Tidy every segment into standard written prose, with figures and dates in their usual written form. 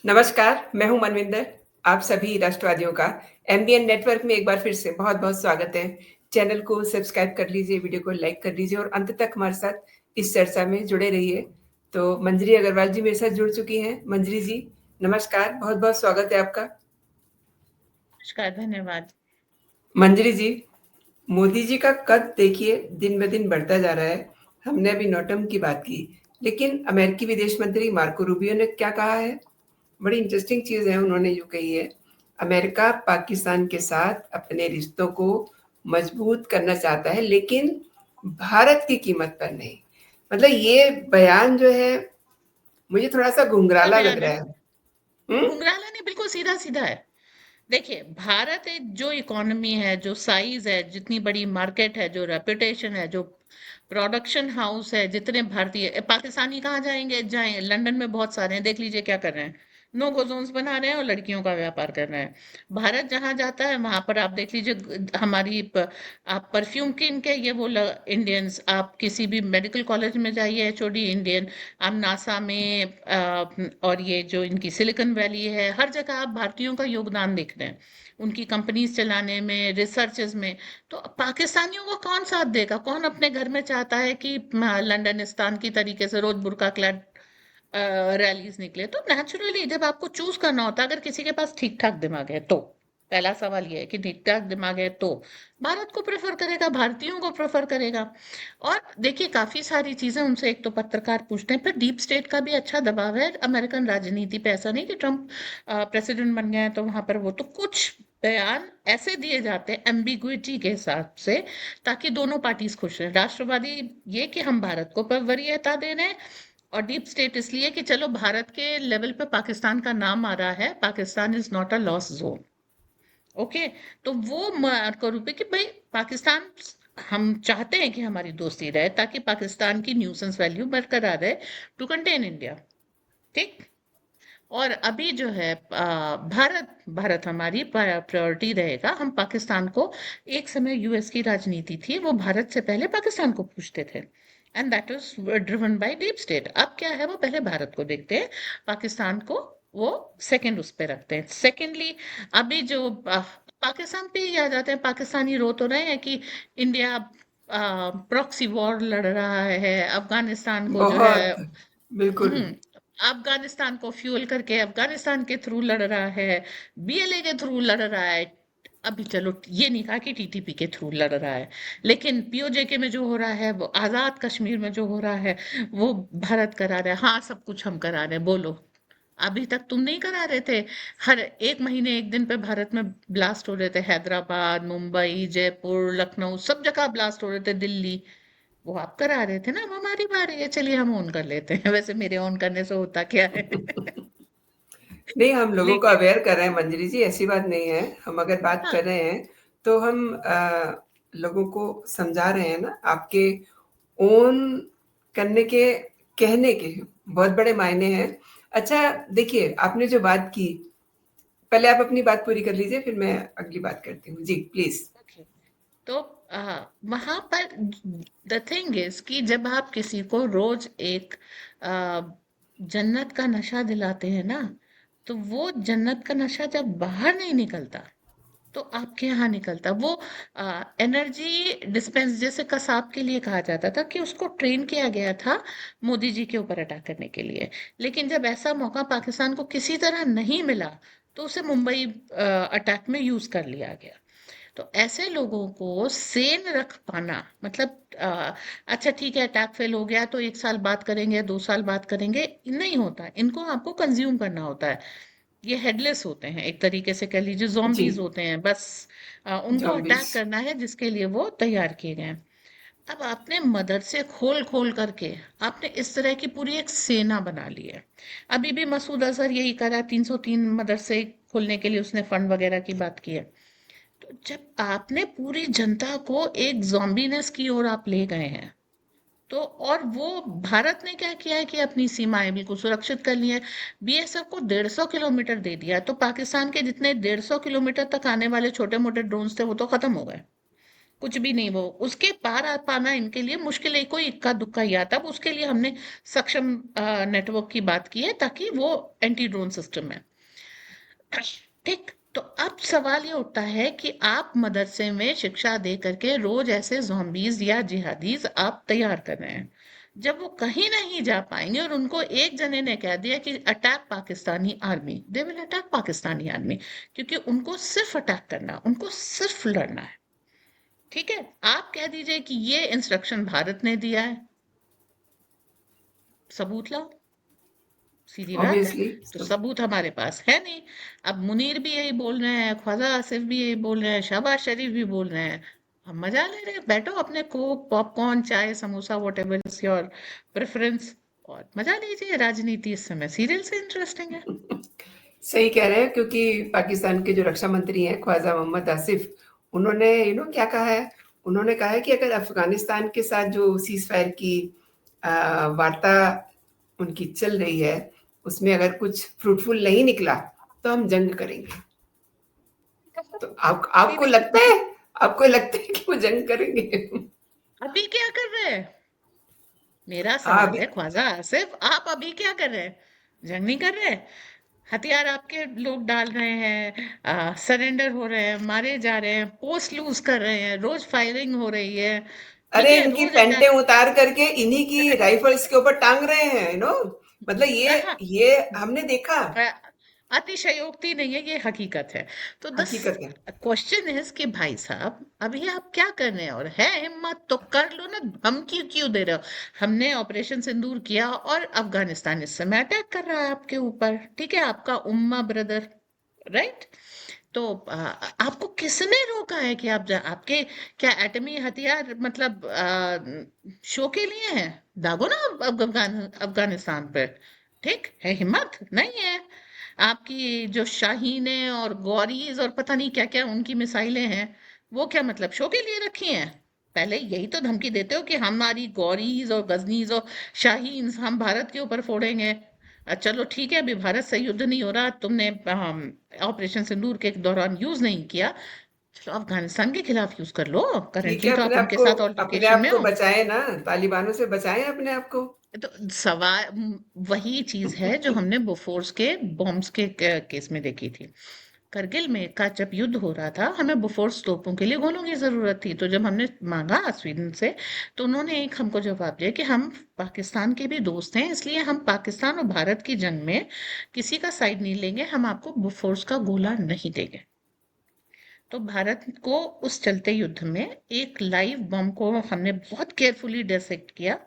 नमस्कार, मैं हूँ मनविंदर। आप सभी राष्ट्रवादियों का एमबीएन नेटवर्क में एक बार फिर से बहुत-बहुत स्वागत है। चैनल को सब्सक्राइब कर लीजिए, वीडियो को लाइक कर लीजिए और अंत तक हमारे साथ इस चर्चा में जुड़े रहिए। तो मंजरी अग्रवाल जी मेरे साथ जुड़ चुकी हैं। मंजरी जी, नमस्कार, बहुत-बहुत स्वागत है आपका। नमस्कार, धन्यवाद। मंजरी जी, मोदी जी का कद देखिए दिन-ब-दिन बढ़ता जा रहा है। हमने अभी नोटम की बात की, लेकिन अमेरिकी विदेश मंत्री मार्को रूबियो ने क्या कहा है? बड़ी इंटरेस्टिंग चीज़ है, उन्होंने यूँ कही है, अमेरिका पाकिस्तान के साथ अपने रिश्तों को मजबूत करना चाहता है, लेकिन भारत की कीमत पर नहीं। मतलब ये बयान जो है, मुझे थोड़ा-सा क्या घुंघराला लग बयान रहा है? है। हुँ? घुंघराला नहीं, बिल्कुल सीधा-सीधा है। देखिए, भारत एक जो इकोनॉमी है, जो साइज़ है, जितनी बड़ी मार्केट है, जो रेपुटेशन है, जो प्रोडक्शन हाउस है, जितने भारतीय पाकिस्तानी कहाँ जाएँगे? जाएँ, लंदन में बहुत सारे हैं, देख लीजिए क्या कर रहे हैं। नो गो ज़ोन्स बना रहे हैं और लड़कियों का व्यापार कर रहे हैं। भारत जहाँ जाता है, वहाँ पर आप देख लीजिए हमारी आप परफ्यूम किन के ये वो इंडियंस, आप किसी भी मेडिकल कॉलेज में जाइए, एचओडी इंडियन, आप नासा में और ये जो इनकी सिलिकॉन वैली है, हर जगह आप भारतीयों का योगदान देख रहे हैं उनकी कंपनीज चलाने में, रिसर्चेज में। तो पाकिस्तानियों को कौन साथ देगा? कौन अपने घर में चाहता है कि लंदनिस्तान की तरीके से रोज बुर्का क्लैड रैलीज निकले? तो नेचुरली जब आपको चूज करना होता है, अगर किसी के पास ठीक ठाक दिमाग है तो पहला सवाल ये है कि ठीक ठाक दिमाग है तो भारत को प्रेफर करेगा, भारतीयों को प्रेफर करेगा। और देखिए काफी सारी चीजें उनसे, एक तो पत्रकार पूछते हैं, फिर डीप स्टेट का भी अच्छा दबाव है अमेरिकन राजनीति पे। ऐसा नहीं कि ट्रम्प प्रेसिडेंट बन गए हैं तो वहां पर वो तो कुछ बयान ऐसे दिए जाते हैं एम्बिग्विटी के हिसाब से, ताकि दोनों पार्टीज खुश रहें। राष्ट्रवादी ये कि हम भारत को वरीयता दे रहे हैं, और डीप स्टेट इसलिए कि चलो भारत के लेवल पे पाकिस्तान का नाम आ रहा है, Pakistan is not a loss zone. Okay, तो वो मार्को रूपे कि भाई पाकिस्तान, हम चाहते हैं कि हमारी दोस्ती रहे ताकि पाकिस्तान की न्यूसेंस वैल्यू बरकरार रहे, टू कंटेन इंडिया। ठीक। और अभी जो है भारत भारत हमारी प्रायोरिटी रहेगा। हम पाकिस्तान को, एक समय यूएस की राजनीति थी, वो भारत से पहले पाकिस्तान को पूछते थे, and that was driven by deep state. अब क्या है, वो पहले भारत को देखते हैं, पाकिस्तान को वो सेकंड उस पे रखते हैं। सेकेंडली, अभी जो पाकिस्तान पे ही आ जाते हैं, पाकिस्तानी रो तो रहे हैं कि इंडिया प्रॉक्सी वॉर लड़ रहा है, अफगानिस्तान को जो है, बहुत, बिल्कुल। हम्म, अफगानिस्तान को फ्यूल करके अफगानिस्तान के थ्रू लड़ रहा है, बीएलए के थ्रू लड़ रहा है। अभी चलो ये नहीं कहा कि टीटीपी के थ्रू लड़ रहा है, लेकिन पीओजेके में जो हो रहा है, वो आजाद कश्मीर में जो हो रहा है, वो भारत करा रहा है। हाँ, सब कुछ हम करा रहे हैं, बोलो। अभी तक तुम नहीं करा रहे थे? हर एक महीने एक दिन पे भारत में ब्लास्ट हो रहे थे, हैदराबाद, मुंबई, जयपुर, लखनऊ, सब जगह ब्लास्ट हो रहे थे, दिल्ली। वो आप करा रहे थे ना, अब हमारी बारी है, चलिए हम ऑन कर लेते हैं। वैसे मेरे ऑन करने से होता क्या है? नहीं, हम लोगों को लेकिन अवेयर कर रहे हैं मंजरी जी, ऐसी बात नहीं है। हम अगर बात हाँ, कर रहे हैं, तो हम लोगों को समझा रहे हैं ना, आपके ओन करने के, कहने के बहुत बड़े मायने हैं। अच्छा, देखिए, आपने जो बात की, पहले आप अपनी बात पूरी कर लीजिए, फिर मैं अगली बात करती हूँ। जी, प्लीज़। ओके। तो वहां पर द थिंग इज कि जब आप किसी को रोज एक आ, जन्नत का नशा दिलाते हैं ना, तो वो जन्नत का नशा जब बाहर नहीं निकलता, तो आपके यहाँ निकलता वो एनर्जी डिस्पेंस। जैसे कसाब के लिए कहा जाता था कि उसको ट्रेन किया गया था मोदी जी के ऊपर अटैक करने के लिए, लेकिन जब ऐसा मौका पाकिस्तान को किसी तरह नहीं मिला, तो उसे मुंबई अटैक में यूज कर लिया गया। तो ऐसे लोगों को सेन रख पाना, मतलब अच्छा ठीक है, अटैक फेल हो गया तो 1 साल बात करेंगे, 2 साल बात करेंगे, नहीं होता। इनको आपको कंज्यूम करना होता है। ये हेडलेस होते हैं, एक तरीके से कह लीजिए जी, zombies होते हैं बस। उनको ज़ॉम्बीज़। अटैक करना है, जिसके लिए वो तैयार किए गए हैं। अब आपने मदरसे खोल खोल करके आपने इस तरह की पूरी एक सेना बना ली है। अभी भी मसूद अजहर यही करा, 303 मदरसे खोलने के लिए उसने फंड वगैरह की बात की है। तो जब आपने पूरी जनता को एक ज़ॉम्बीनेस की ओर आप ले गए हैं, तो और वो भारत ने क्या किया है कि अपनी सीमाएं बिल्कुल सुरक्षित कर ली है। बीएसएफ को 150 किलोमीटर दे दिया है, तो पाकिस्तान के जितने 150 किलोमीटर तक आने वाले छोटे मोटे ड्रोन्स थे, वो तो खत्म हो गए। कुछ भी नहीं, वो उसके पार आ पाना इनके लिए मुश्किल है, कोई इक्का दुक्का ही आता। अब उसके लिए हमने सक्षम नेटवर्क की बात की है, ताकि वो एंटी ड्रोन सिस्टम है। ठीक, तो अब सवाल ये उठता है कि आप मदरसे में शिक्षा दे करके रोज ऐसे ज़ॉम्बीज़ या जिहादीज़ आप तैयार कर रहे हैं। जब वो कहीं नहीं जा पाएँगे और उनको एक जने ने कह दिया कि attack Pakistani army, they will attack Pakistani army, क्योंकि उनको सिर्फ अटैक करना, उनको सिर्फ लड़ना है। ठीक है? आप कह दीजिए कि ये इंस्ट्रक्शन भारत ने दिया है, सबूत लाओ। सीधी बात है। ऑब्वियसली तो सब। सबूत हमारे पास है नहीं। अब मुनीर भी यही बोल रहे हैं, ख्वाजा आसिफ भी यही बोल रहे हैं, शहबाज शरीफ भी बोल रहे हैं। हम मजा ले रहे हैं, बैठो अपने कोक पॉपकॉर्न चाय samosa what ever is your preference, और मजा लीजिए। राजनीति इस समय सीरियल से इंटरेस्टिंग है। सही कह रहे हैं, क्योंकि पाकिस्तान के जो रक्षा मंत्री हैं ख्वाजा मोहम्मद आसिफ, उन्होंने क्या कहा है? उन्होंने कहा है कि अगर अफगानिस्तान के साथ जो सीज फायर की वार्ता उनकी चल रही है, उसमें अगर कुछ फ्रूटफुल नहीं निकला तो हम जंग करेंगे। तो अभी आपको भी, लगता है, आपको लगता है कि वो जंग करेंगे? अभी क्या कर रहे हैं? मेरा हाँ सवाल अभी। है ख्वाजा आसिफ, आप अभी क्या कर रहे हैं? जंग नहीं कर रहे? हथियार आपके लोग डाल रहे हैं, सरेंडर हो रहे हैं, मारे जा रहे हैं, पोस्ट लूज कर रहे हैं, रोज फायरिंग हो रही है। ठीक अरे है, इनकी रोज पैंटें अटैक। उतार करके इन्हीं की राइफल्स के ऊपर टांग रहे हैं, मतलब हाँ, ये हमने देखा। अतिशयोक्ति नहीं है, ये हकीकत है। तो दिस हकीकत है। क्वेश्चन इज कि भाई साहब, अभी आप क्या कर रहे हैं? और है हिम्मत तो कर लो ना, धमकी क्यों दे रहे हो? हमने ऑपरेशन सिंदूर किया और अफगानिस्तान इस समय अटैक कर रहा है आपके ऊपर, ठीक है, आपका उम्मा ब्रदर, राइट? तो आपको किसने रोका है कि आपके क्या एटमी हथियार मतलब शो के लिए हैं? दागो ना अफगानिस्तान पर। ठीक है, हिम्मत नहीं है। आपकी जो शाहीनें और गौरीज और पता नहीं क्या क्या उनकी मिसाइलें हैं, वो क्या मतलब शो के लिए रखी हैं? पहले यही तो धमकी देते हो कि हमारी गौरीज और गजनीज और शाहीन हम भारत के ऊपर फोड़ेंगे। चलो ठीक है, अभी भारत से युद्ध नहीं हो रहा, तुमने ऑपरेशन सिंदूर के दौरान यूज नहीं किया, चलो अफगानिस्तान के खिलाफ यूज कर लो। ठीक है, करेंटली तो आप उनके साथ अपने ऑल्टरकेशन आप में को हो। बचाए ना, तालिबानों से बचाएं अपने आप को। तो सवाल वही चीज है जो हमने बोफोर्स के बॉम्ब्स के केस में देखी थी। करगिल में का जब युद्ध हो रहा था, हमें बोफोर्स तोपों के लिए गोलों की जरूरत थी। तो जब हमने मांगा स्वीडन से, तो उन्होंने एक हमको जवाब दिया कि हम पाकिस्तान के भी दोस्त हैं, इसलिए हम पाकिस्तान और भारत की जंग में किसी का साइड नहीं लेंगे, हम आपको बोफोर्स का गोला नहीं देंगे। तो भारत को उस चलते युद्ध में एक लाइव बम को हमने बहुत केयरफुली डिसेक्ट किया,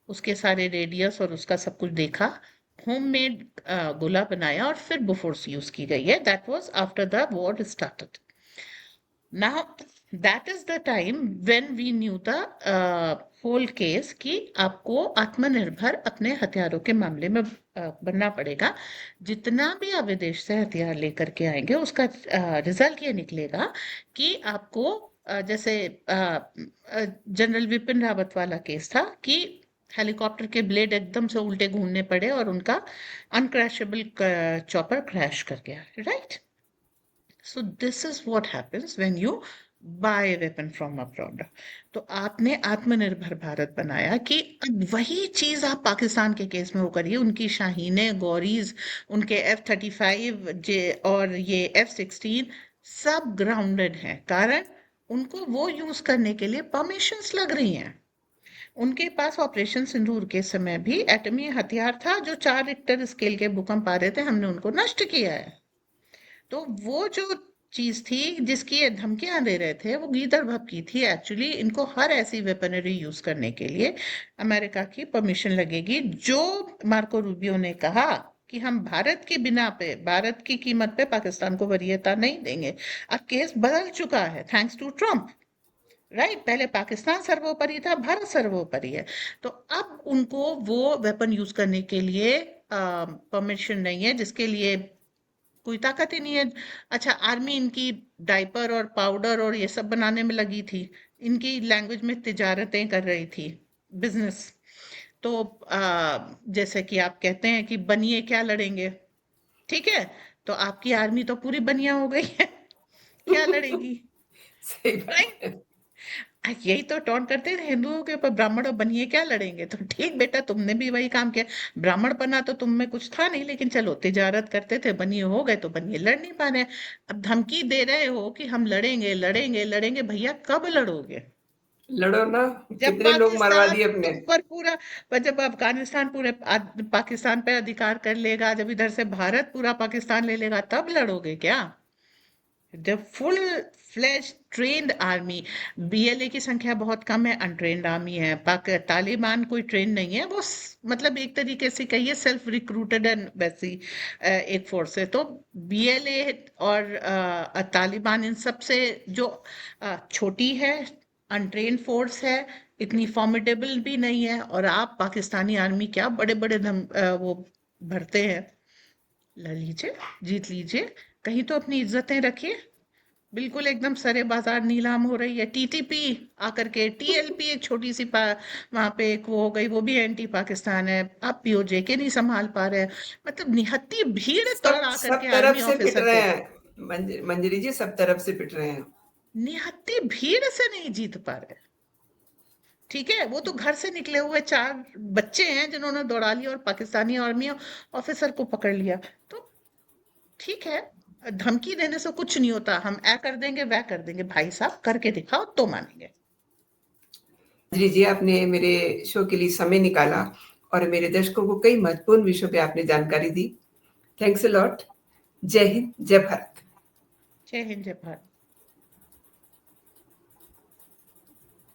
उसके सारे रेडियस और उसका सब कुछ देखा, होममेड गोला बनाया, और फिर बोफोर्स यूज की गई है। That was after the war started. Now that is the time when we knew the whole case कि आपको आत्मनिर्भर अपने हथियारों के मामले में बनना पड़ेगा। जितना भी आप विदेश से हथियार लेकर के आएंगे, उसका रिजल्ट ये निकलेगा कि आपको जैसे जनरल विपिन रावत वाला केस था कि हेलीकॉप्टर के ब्लेड एकदम से उल्टे घूमने पड़े और उनका अनक्रैशेबल चॉपर क्रैश कर गया, right? So this is what happens when you buy weapon from abroad. तो आपने आत्मनिर्भर भारत बनाया कि अब वही चीज आप पाकिस्तान के केस में वो करिए। उनकी शाहीनें, गौरीज, उनके F-35 जे और ये F-16 सब ग्राउंडेड हैं, कारण उनको वो यूज करने के लिए परमिशंस लग रही हैं। उनके पास ऑपरेशन सिंदूर के समय भी एटमी हथियार था, जो 4 रिक्टर स्केल के भूकंप आ रहे थे, हमने उनको नष्ट किया है। तो वो जो चीज थी जिसकी ये धमकियां दे रहे थे, वो गीदड़ भब की थी। एक्चुअली इनको हर ऐसी वेपनरी यूज करने के लिए अमेरिका की परमिशन लगेगी, जो मार्को रूबियो ने कहा कि हम भारत की बिना पे, भारत की कीमत पे पाकिस्तान को वरीयता नहीं देंगे। अब केस बदल चुका है थैंक्स टू ट्रम्प, राइट? पहले पाकिस्तान सर्वोपरि था, भारत सर्वोपरि है। तो अब उनको वो वेपन यूज करने के लिए परमिशन नहीं है, जिसके लिए कोई ताकत ही नहीं है। अच्छा, आर्मी इनकी डायपर और पाउडर और ये सब बनाने में लगी थी, इनकी लैंग्वेज में तिजारतें कर रही थी, बिजनेस। तो जैसे कि आप कहते हैं कि बनिए क्या लड़ेंगे, ठीक है, तो आपकी आर्मी तो पूरी बनिया हो गई है। क्या लड़ेगी, सही बात राइट? है। यही तो टॉन्ट करते हैं हिंदुओं के ऊपर, ब्राह्मण बनिए क्या लड़ेंगे? तो ठीक बेटा, तुमने भी वही काम किया। ब्राह्मण बना तो तुम में कुछ था नहीं, लेकिन चलो तिजारत करते थे, बनिए हो गए तो बनिए, लड़ नहीं पा रहे हैं। अब धमकी दे रहे हो कि हम लड़ेंगे लड़ेंगे लड़ेंगे, भैया कब लड़ोगे? लड़ो ना, जब कितने लोग मरवा पाकिस्तान दिए अपने। तुम पर पूरा, जब अफगानिस्तान पूरे पाकिस्तान पे अधिकार कर लेगा, जब इधर से भारत पूरा पाकिस्तान ले लेगा, तब लड़ोगे क्या? जब full flesh trained army, BLA की संख्या बहुत कम है, अनट्रेन्ड आर्मी है। पाक तालिबान कोई ट्रेन नहीं है, वो मतलब एक तरीके से कहिए सेल्फ रिक्रूटेड एंड वैसी एक फोर्स है। तो बीएलए और तालिबान इन सब से जो छोटी है, अनट्रेन्ड फोर्स है, इतनी फॉर्मिडेबल भी नहीं है। और आप पाकिस्तानी आर्मी क्या बड़े बड़े वो भरते हैं। लड़ लीजिए, जीत लीजिए, कहीं तो अपनी इज्जतें रखिए। बिल्कुल एकदम सरे बाजार नीलाम हो रही है। टीटीपी आकर के, टीएलपी एक छोटी सी वहां पे एक वो हो गई, वो भी एंटी पाकिस्तान है। आप पीओजे के नहीं संभाल पा रहे हैं। मतलब निहत्ती भीड़ सब दौड़ा सब करके तरफ आर्मी से पिट ऑफिसर रहे को, हैं मंजरी जी, सब तरफ से पिट रहे हैं। निहत्ती भीड़ से नहीं जीत पा रहे। ठीक है, वो तो घर से निकले हुए चार बच्चे हैं जिन्होंने दौड़ा लिया और पाकिस्तानी आर्मी ऑफिसर को पकड़ लिया। तो ठीक है, धमकी देने से कुछ नहीं होता। हम ऐ कर देंगे वह कर देंगे, भाई साहब करके दिखाओ तो मानेंगे। मंजरी जी, आपने मेरे शो के लिए समय निकाला और मेरे दर्शकों को कई महत्वपूर्ण विषयों पे आपने जानकारी दी। Thanks a lot. जय हिंद, जय भारत। जय हिंद, जय भारत।